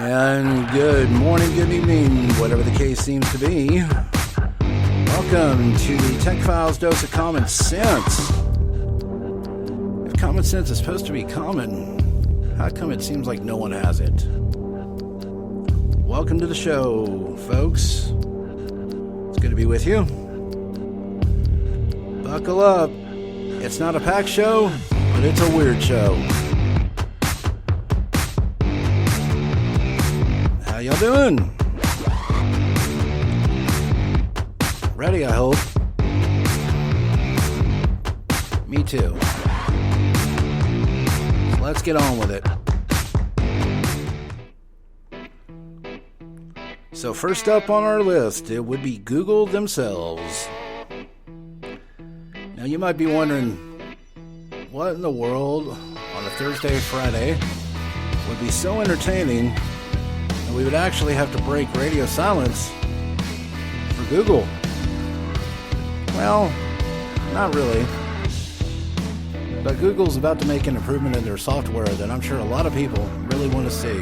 And good morning, good evening, whatever the case seems to be. Welcome to the Tech Files Dose of Common Sense. If common sense is supposed to be common, how come it seems like no one has it? Welcome to the show, folks. It's good to be with you. Buckle up. It's not a packed show, but it's a weird show. How y'all doing? Ready, I hope. Me too. So let's get on with it. So first up on our list, it would be Google themselves. Now you might be wondering, what in the world on a Thursday, Friday would be so entertaining that we would actually have to break radio silence for Google? Well, not really. But Google's about to make an improvement in their software that I'm sure a lot of people really want to see.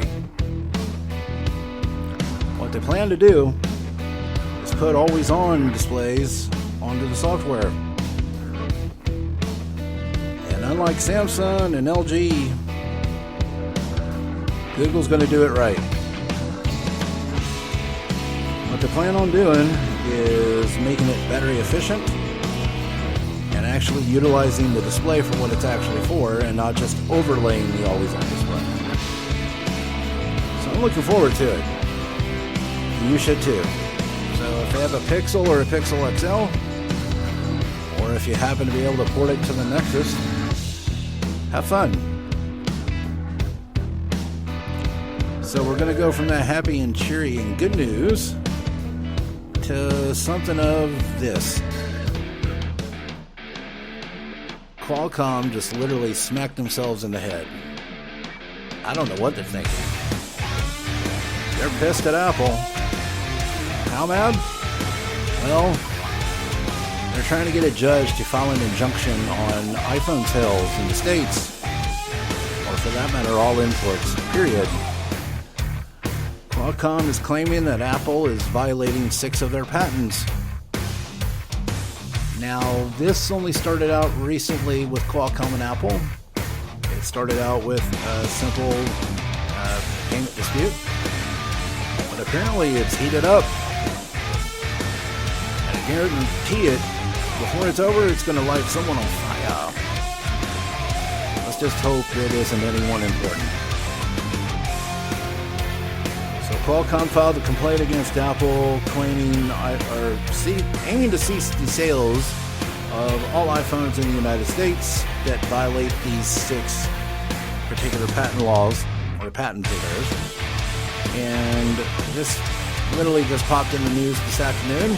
What they plan to do is put always-on displays onto the software. And unlike Samsung and LG, Google's going to do it right. What they plan on doing is making it battery efficient and actually utilizing the display for what it's actually for and not just overlaying the always-on display. So I'm looking forward to it. And you should too. So if you have a Pixel or a Pixel XL, or if you happen to be able to port it to the Nexus, have fun. So we're going to go from that happy and cheery and good news to something of this. Qualcomm just literally smacked themselves in the head. I don't know what they're thinking. They're pissed at Apple. How mad? Well, they're trying to get a judge to file an injunction on iPhone sales in the States, or for that matter, all imports, period. Qualcomm is claiming that Apple is violating 6 of their patents. Now, this only started out recently with Qualcomm and Apple. It started out with a simple payment dispute, but apparently it's heated up. And I guarantee it, before it's over, it's going to light someone on fire. Let's just hope it isn't anyone important. Qualcomm filed a complaint against Apple, claiming aiming to cease the sales of all iPhones in the United States that violate these 6 particular patent laws, or patents of theirs. And this literally just popped in the news this afternoon.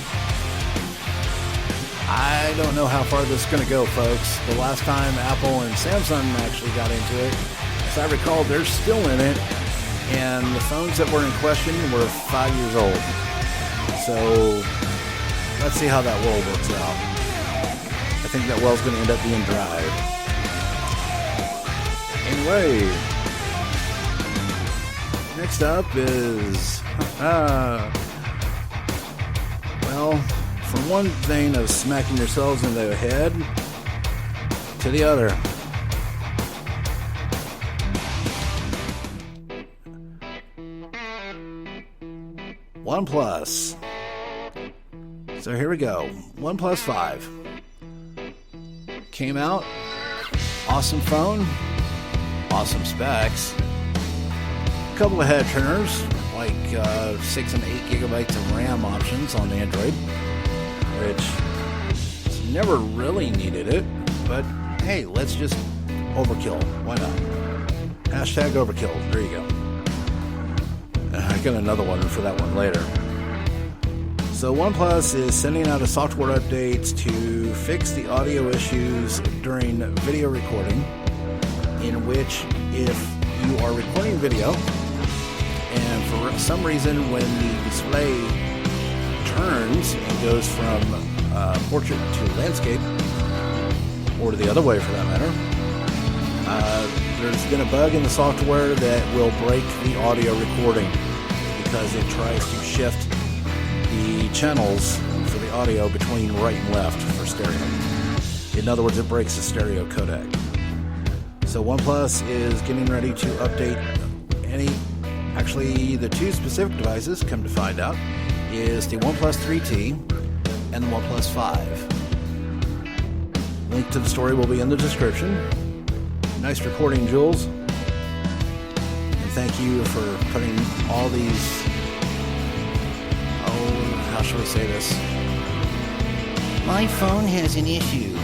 I don't know how far this is going to go, folks. The last time Apple and Samsung actually got into it, as I recall, they're still in it. And the phones that were in question were 5 years old. So let's see how that well works out. I think that well's going to end up being dry. Anyway, next up is, well, from one thing of smacking yourselves in the head to the other. OnePlus. So here we go. OnePlus 5 came out. Awesome phone. Awesome specs. A couple of head turners, like 6 and 8 gigabytes of RAM options on Android, which never really needed it. But hey, let's just overkill. Why not? Hashtag overkill. There you go. I got another one for that one later. So OnePlus is sending out a software update to fix the audio issues during video recording, in which if you are recording video and for some reason when the display turns and goes from portrait to landscape, or the other way for that matter, there's been a bug in the software that will break the audio recording because it tries to shift the channels for the audio between right and left for stereo. In other words, it breaks the stereo codec. So OnePlus is getting ready to update the two specific devices, come to find out, is the OnePlus 3T and the OnePlus 5. Link to the story will be in the description. Nice recording, Jules. And thank you for putting all these, how shall we say this? My phone has an issue.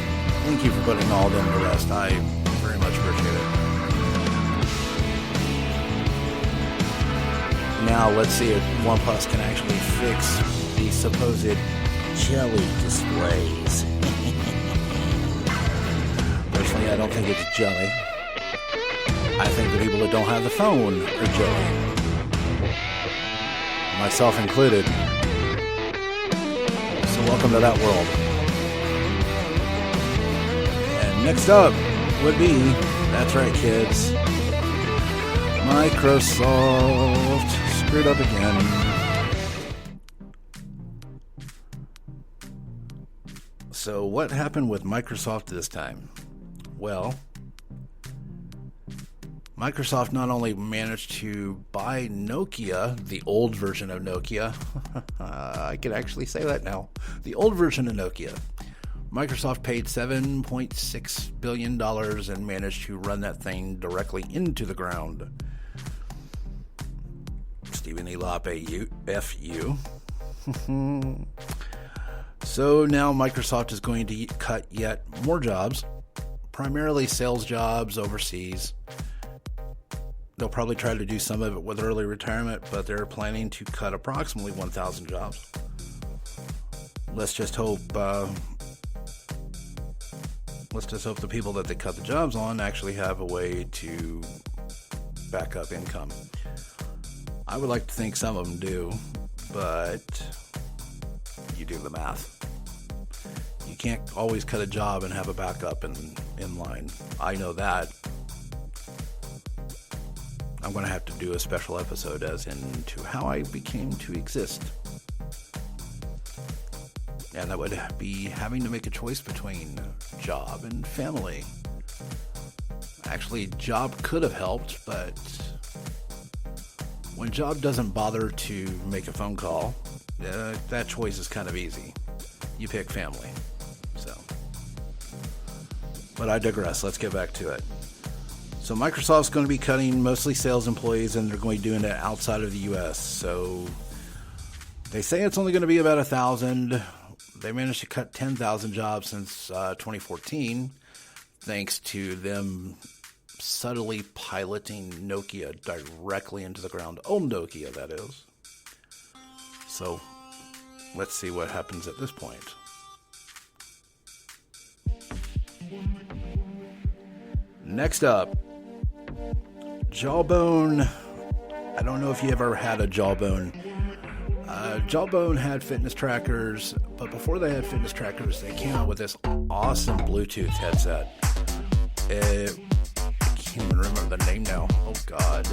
Thank you for putting all of them to rest. I very much appreciate it. Now let's see if OnePlus can actually fix the supposed jelly displays. Personally, I don't think it's jelly. I think the people that don't have the phone are jelly. Myself included. So welcome to that world. And next up would be, that's right kids, Microsoft screwed up again. So what happened with Microsoft this time? Well, Microsoft not only managed to buy Nokia, the old version of Nokia, I can actually say that now, the old version of Nokia. Microsoft paid $7.6 billion and managed to run that thing directly into the ground. Stephen Elape, F.U. So now Microsoft is going to cut yet more jobs, primarily sales jobs overseas. They'll probably try to do some of it with early retirement, but they're planning to cut approximately 1,000 jobs. Let's just hope the people that they cut the jobs on actually have a way to back up income. I would like to think some of them do, but you do the math. You can't always cut a job and have a backup in line. I know that. I'm going to have to do a special episode as into how I became to exist. And that would be having to make a choice between job and family. Actually, job could have helped, but when job doesn't bother to make a phone call, that choice is kind of easy. You pick family. So, but I digress. Let's get back to it. So Microsoft's going to be cutting mostly sales employees, and they're going to be doing it outside of the U.S. So they say it's only going to be about 1,000. They managed to cut 10,000 jobs since 2014, thanks to them subtly piloting Nokia directly into the ground. Old Nokia, that is. So let's see what happens at this point. Next up, Jawbone. I don't know if you ever had a Jawbone. Jawbone had fitness trackers, but before they had fitness trackers, they came out with this awesome Bluetooth headset. I can't even remember the name now. Oh, God.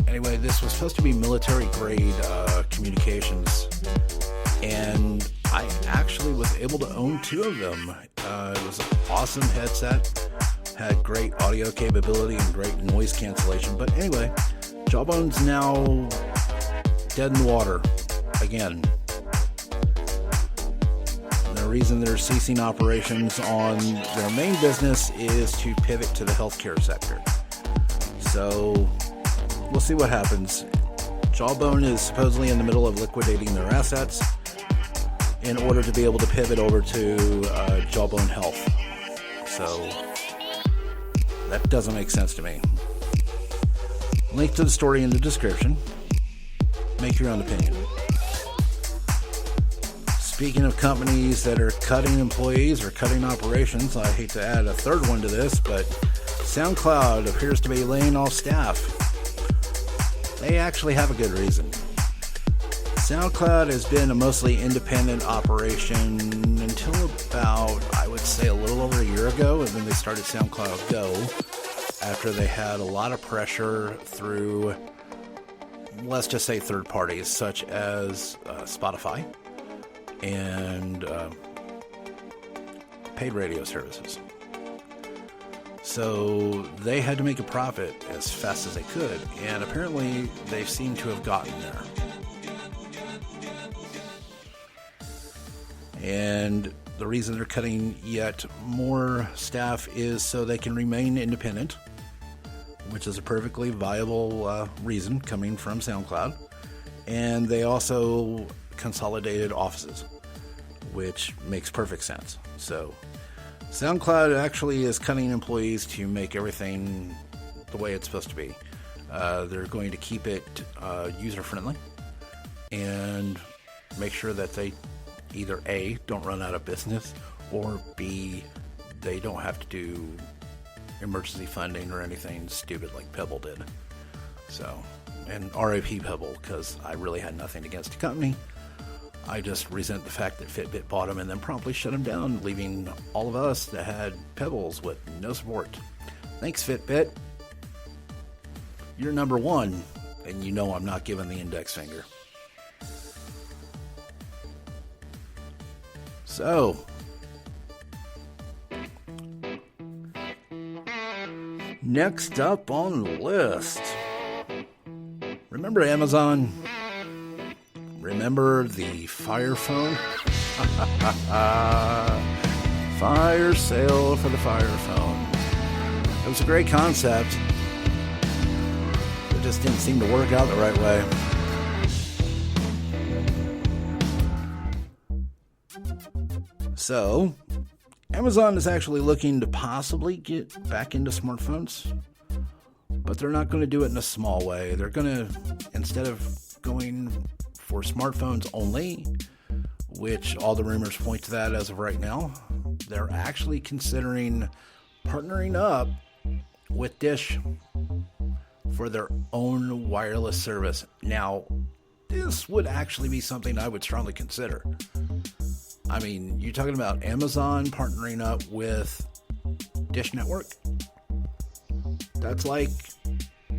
Anyway, this was supposed to be military-grade communications, and I actually was able to own two of them. It was an awesome headset, had great audio capability and great noise cancellation. But anyway, Jawbone's now dead in the water again. The reason they're ceasing operations on their main business is to pivot to the healthcare sector. So we'll see what happens. Jawbone is supposedly in the middle of liquidating their assets in order to be able to pivot over to Jawbone Health. So that doesn't make sense to me. Link to the story in the description. Make your own opinion. Speaking of companies that are cutting employees or cutting operations, I hate to add a third one to this, but SoundCloud appears to be laying off staff. They actually have a good reason. SoundCloud has been a mostly independent operation until about, I would say, a little over a year ago, and then they started SoundCloud Go after they had a lot of pressure through, let's just say, third parties such as Spotify and paid radio services. So they had to make a profit as fast as they could, and apparently they seem to have gotten there. And the reason they're cutting yet more staff is so they can remain independent, which is a perfectly viable reason coming from SoundCloud. And they also consolidated offices, which makes perfect sense. So SoundCloud actually is cutting employees to make everything the way it's supposed to be. They're going to keep it user-friendly and make sure that they either A, don't run out of business, or B, they don't have to do emergency funding or anything stupid like Pebble did. So, and RIP Pebble, because I really had nothing against the company. I just resent the fact that Fitbit bought them and then promptly shut them down, leaving all of us that had Pebbles with no support. Thanks, Fitbit. You're number one, and you know I'm not giving the index finger. So, next up on the list, remember Amazon? Remember the Fire Phone? Fire sale for the Fire Phone. It was a great concept. It just didn't seem to work out the right way. So, Amazon is actually looking to possibly get back into smartphones, but they're not going to do it in a small way. They're going to, instead of going for smartphones only, which all the rumors point to that as of right now, they're actually considering partnering up with Dish for their own wireless service. Now, this would actually be something I would strongly consider. I mean, you're talking about Amazon partnering up with Dish Network? That's like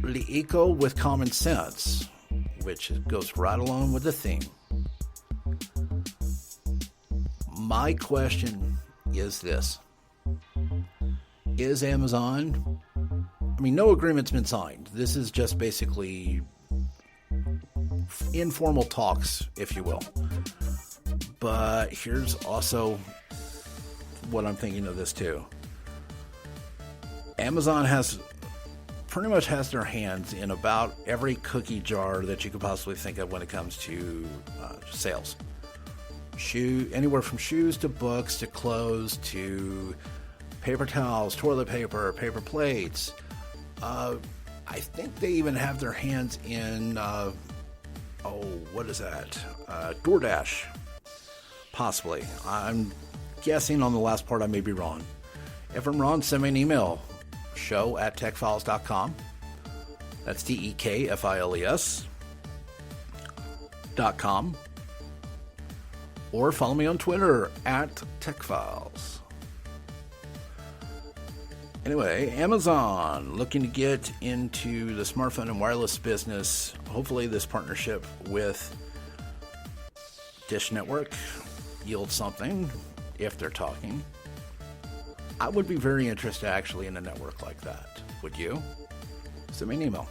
Liiko with common sense, which goes right along with the theme. My question is this. Is Amazon... I mean, no agreement's been signed. This is just basically informal talks, if you will. But here's also what I'm thinking of this too. Amazon pretty much has their hands in about every cookie jar that you could possibly think of when it comes to sales. Anywhere from shoes to books to clothes to paper towels, toilet paper, paper plates. I think they even have their hands in, what is that? DoorDash. Possibly. I'm guessing on the last part. I may be wrong. If I'm wrong, send me an email. show@techfiles.com. That's TEKFILES.com. Or follow me on Twitter @techfiles. Anyway, Amazon looking to get into the smartphone and wireless business. Hopefully this partnership with Dish Network yields something, if they're talking. I would be very interested actually in a network like that. Would you? Send me an email.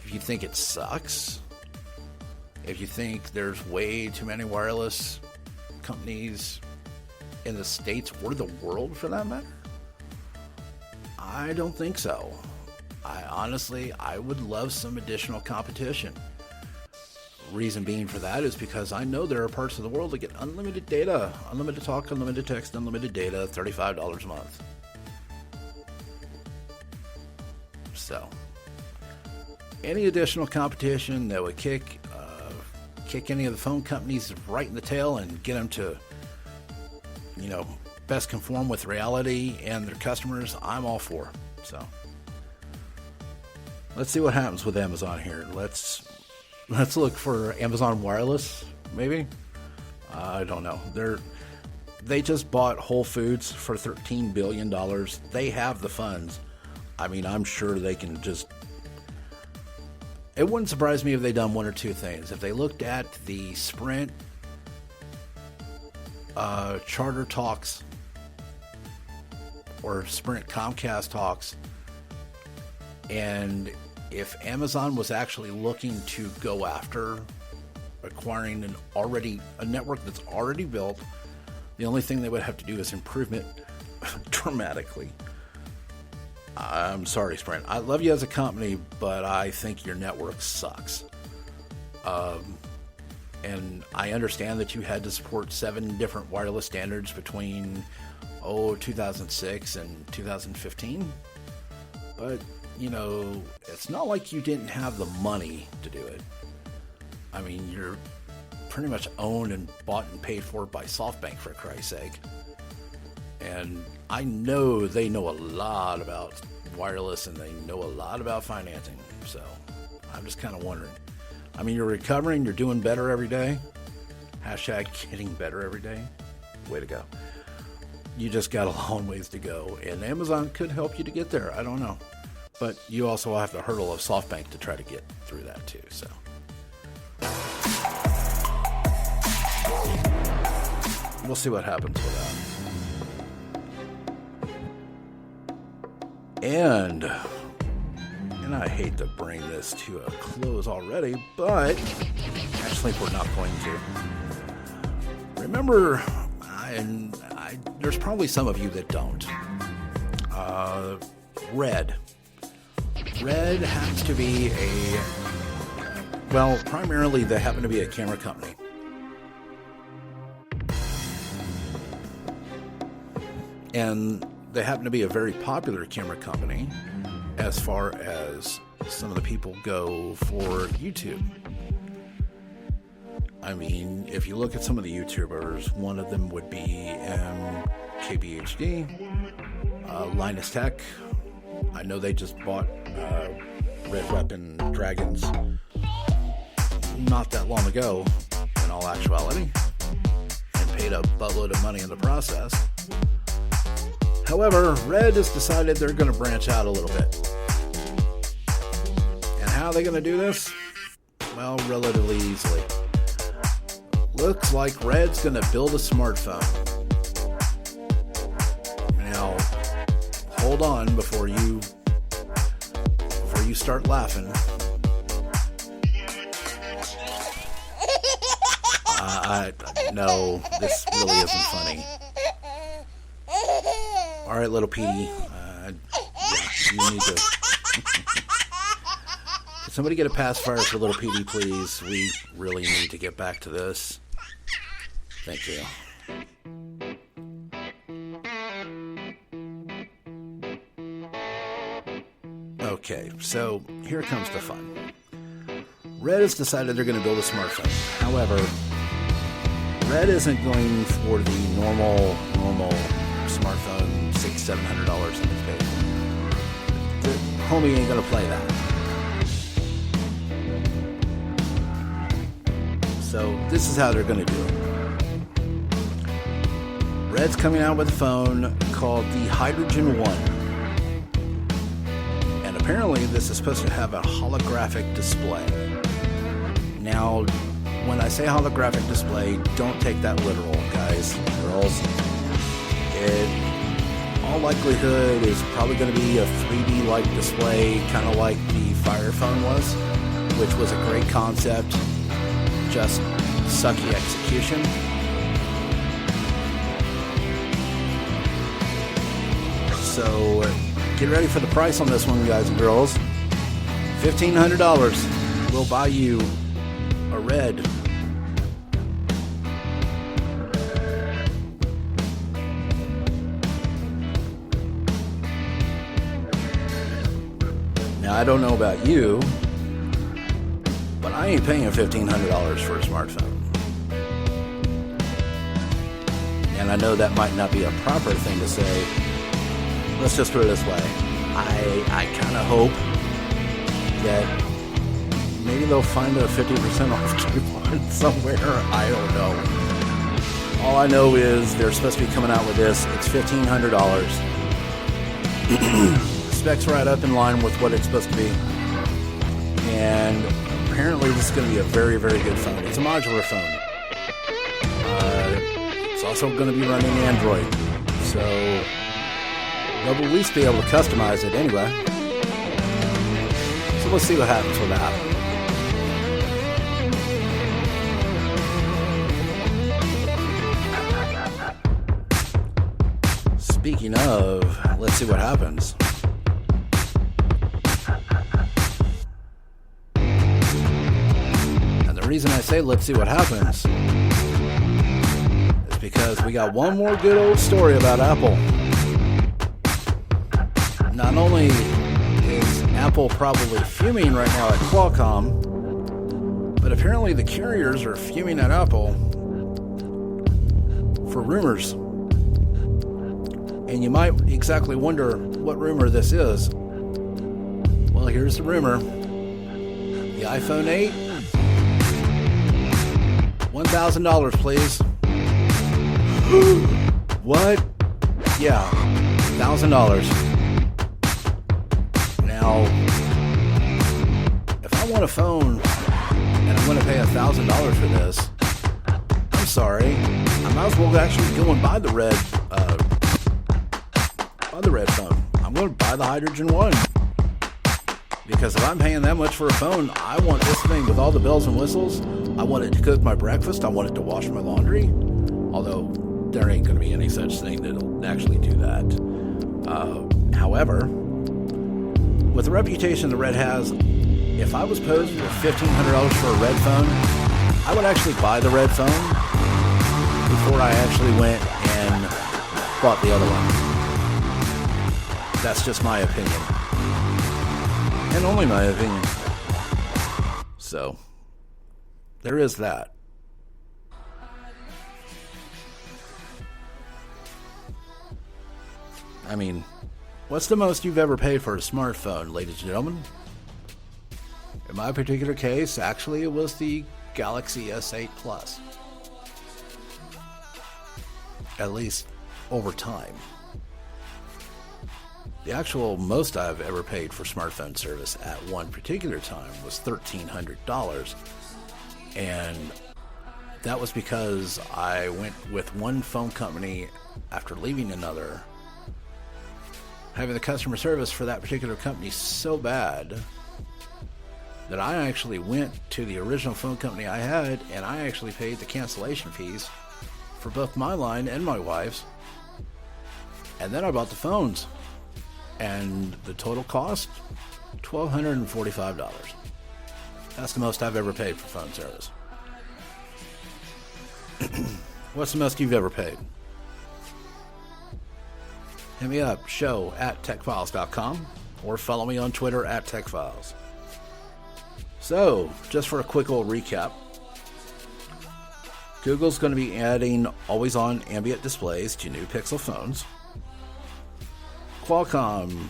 If you think it sucks, if you think there's way too many wireless companies in the States or the world for that matter, I don't think so. I would love some additional competition. Reason being for that is because I know there are parts of the world that get unlimited data, unlimited talk, unlimited text, unlimited data, $35 a month. So, any additional competition that would kick any of the phone companies right in the tail and get them to, best conform with reality and their customers, I'm all for. So, let's see what happens with Amazon here. Let's Let's look for Amazon Wireless, maybe. I don't know. They just bought Whole Foods for $13 billion. They have the funds. I mean, I'm sure they can just... It wouldn't surprise me if they done one or two things. If they looked at the Sprint Charter talks or Sprint Comcast talks, and if Amazon was actually looking to go after acquiring a network that's already built, the only thing they would have to do is improve it dramatically. I'm sorry, Sprint. I love you as a company, but I think your network sucks. And I understand that you had to support 7 different wireless standards between 2006 and 2015. But, it's not like you didn't have the money to do it. I mean, you're pretty much owned and bought and paid for by SoftBank, for Christ's sake. And I know they know a lot about wireless and they know a lot about financing. So I'm just kind of wondering. I mean, you're recovering, you're doing better every day. Hashtag getting better every day. Way to go. You just got a long ways to go. And Amazon could help you to get there. I don't know. But you also have the hurdle of SoftBank to try to get through that too. So we'll see what happens with that. And I hate to bring this to a close already, but actually we're not going to. Remember, there's probably some of you that don't. RED. RED happens to be primarily they happen to be a camera company. And they happen to be a very popular camera company as far as some of the people go for YouTube. I mean, if you look at some of the YouTubers, one of them would be KBHD, Linus Tech. I know they just bought Red Weapon Dragons not that long ago, in all actuality, and paid a buttload of money in the process. However, RED has decided they're going to branch out a little bit. And how are they going to do this? Well, relatively easily. Looks like RED's going to build a smartphone. Now, hold on before you start laughing. No, this really isn't funny. All right, little Petey. You need to. Can somebody get a pacifier for little Petey, please? We really need to get back to this. Thank you. Okay, so here comes the fun. RED has decided they're going to build a smartphone. However, RED isn't going for the normal smartphone, $600-700 in its pay. The homie ain't going to play that. So this is how they're going to do it. RED's coming out with a phone called the Hydrogen One. And apparently this is supposed to have a holographic display. Now, when I say holographic display, don't take that literal, guys, girls. In all likelihood is probably going to be a 3D-like display, kind of like the Fire Phone was, which was a great concept, just sucky execution. So get ready for the price on this one, guys and girls. $1,500 will buy you a RED. Now, I don't know about you, but I ain't paying $1,500 for a smartphone. And I know that might not be a proper thing to say. Let's just put it this way. I kind of hope that maybe they'll find a 50% off coupon somewhere. I don't know. All I know is they're supposed to be coming out with this. It's $1,500. Specs right up in line with what it's supposed to be. And apparently this is going to be a very, very good phone. It's a modular phone. It's also going to be running Android. So they'll at least be able to customize it anyway. So let's see what happens with that. Speaking of, let's see what happens. And the reason I say let's see what happens is because we got one more good old story about Apple. Not only is Apple probably fuming right now at Qualcomm, but apparently the carriers are fuming at Apple for rumors. And you might exactly wonder what rumor this is. Well, here's the rumor. The iPhone 8, $1,000, please. What? Yeah, $1,000. Now, if I want a phone and I'm going to pay $1,000 for this, I'm sorry. I might as well actually go and buy the red phone. I'm going to buy the Hydrogen One. Because if I'm paying that much for a phone, I want this thing with all the bells and whistles. I want it to cook my breakfast. I want it to wash my laundry. Although there ain't going to be any such thing that'll actually do that. However, with the reputation the Red has, if I was posed with $1,500 for a Red phone, I would actually buy the Red phone before I actually went and bought the other one. That's just my opinion. And only my opinion. So, there is that. I mean, what's the most you've ever paid for a smartphone, ladies and gentlemen? In my particular case, actually, it was the Galaxy S8 Plus. At least over time. The actual most I've ever paid for smartphone service at one particular time was $1,300. And that was because I went with one phone company after leaving another, having the customer service for that particular company so bad that I actually went to the original phone company I had and I actually paid the cancellation fees for both my line and my wife's. And then I bought the phones. And the total cost, $1,245. That's the most I've ever paid for phone service. What's the most you've ever paid? Hit me up, show@techfiles.com, or follow me on Twitter @techfiles. So, just for a quick old recap, Google's going to be adding always-on ambient displays to new Pixel phones. Qualcomm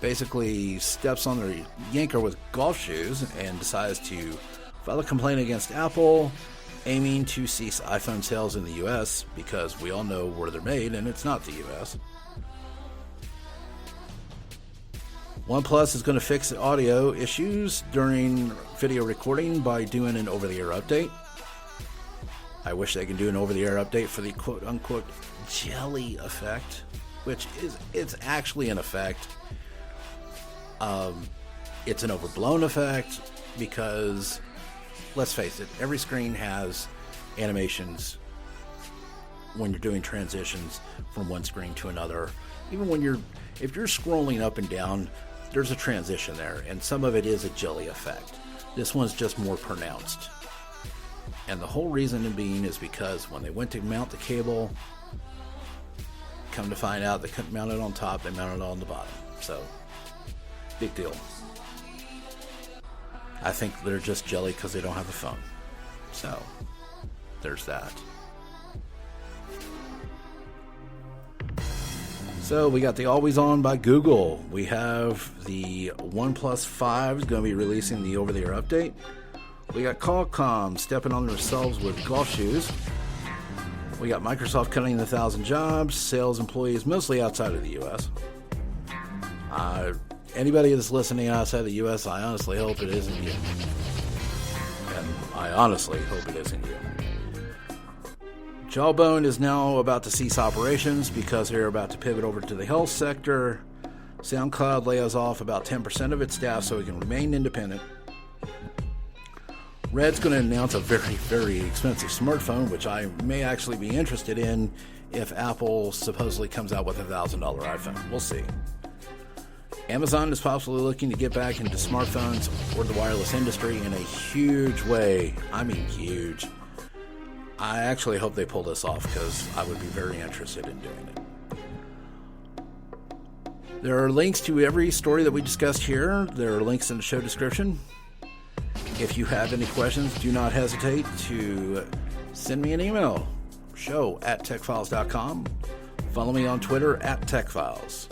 basically steps on their yanker with golf shoes and decides to file a complaint against Apple, aiming to cease iPhone sales in the US because we all know where they're made and it's not the US. OnePlus is going to fix the audio issues during video recording by doing an over-the-air update. I wish they could do an over-the-air update for the quote-unquote jelly effect, which it's actually an effect. It's an overblown effect because, let's face it, every screen has animations when you're doing transitions from one screen to another. Even when if you're scrolling up and down, there's a transition there, and some of it is a jelly effect. This one's just more pronounced. And the whole reason being is because when they went to mount the cable, come to find out they couldn't mount it on top, they mounted it on the bottom. So, big deal. I think they're just jelly because they don't have a phone. So, there's that. So we got the Always On by Google. We have the OnePlus 5 is going to be releasing the over-the-air update. We got Qualcomm stepping on themselves with golf shoes. We got Microsoft cutting 1,000 jobs, sales employees mostly outside of the U.S. Anybody that's listening outside the U.S., I honestly hope it isn't you. And I honestly hope it isn't you. Jawbone is now about to cease operations because they're about to pivot over to the health sector. SoundCloud lays off about 10% of its staff so it can remain independent. RED's going to announce a very, very expensive smartphone, which I may actually be interested in if Apple supposedly comes out with a $1,000 iPhone. We'll see. Amazon is possibly looking to get back into smartphones or the wireless industry in a huge way. I mean huge. I actually hope they pull this off because I would be very interested in doing it. There are links to every story that we discussed here. There are links in the show description. If you have any questions, do not hesitate to send me an email. show@techfiles.com. Follow me on Twitter @techfiles.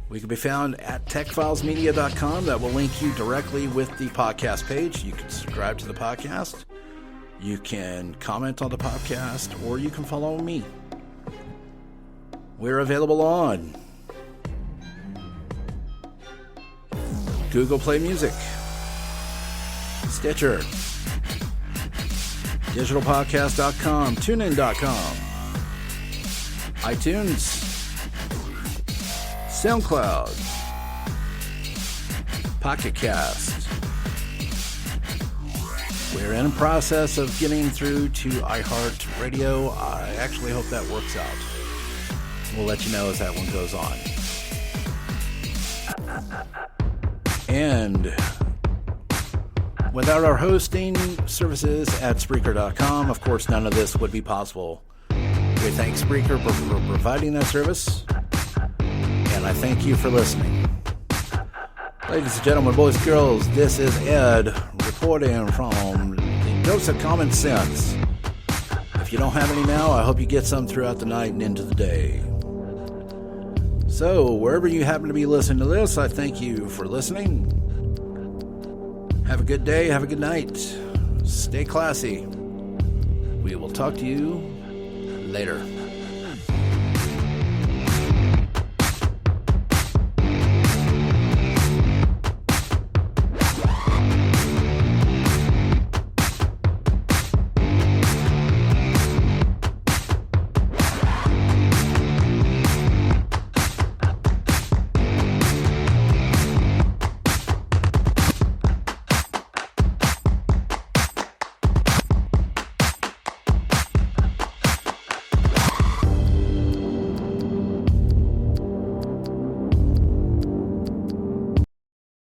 We can be found at techfilesmedia.com. That will link you directly with the podcast page. You can subscribe to the podcast. You can comment on the podcast, or you can follow me. We're available on Google Play Music, Stitcher, digitalpodcast.com, tunein.com, iTunes, SoundCloud, Pocketcast. We're in the process of getting through to iHeartRadio. I actually hope that works out. We'll let you know as that one goes on. And without our hosting services at Spreaker.com, of course, none of this would be possible. We thank Spreaker for providing that service, and I thank you for listening. Ladies and gentlemen, boys and girls, this is Ed reporting from the Dose of Common Sense. If you don't have any now, I hope you get some throughout the night and into the day. So, wherever you happen to be listening to this, I thank you for listening. Have a good day, have a good night. Stay classy. We will talk to you later.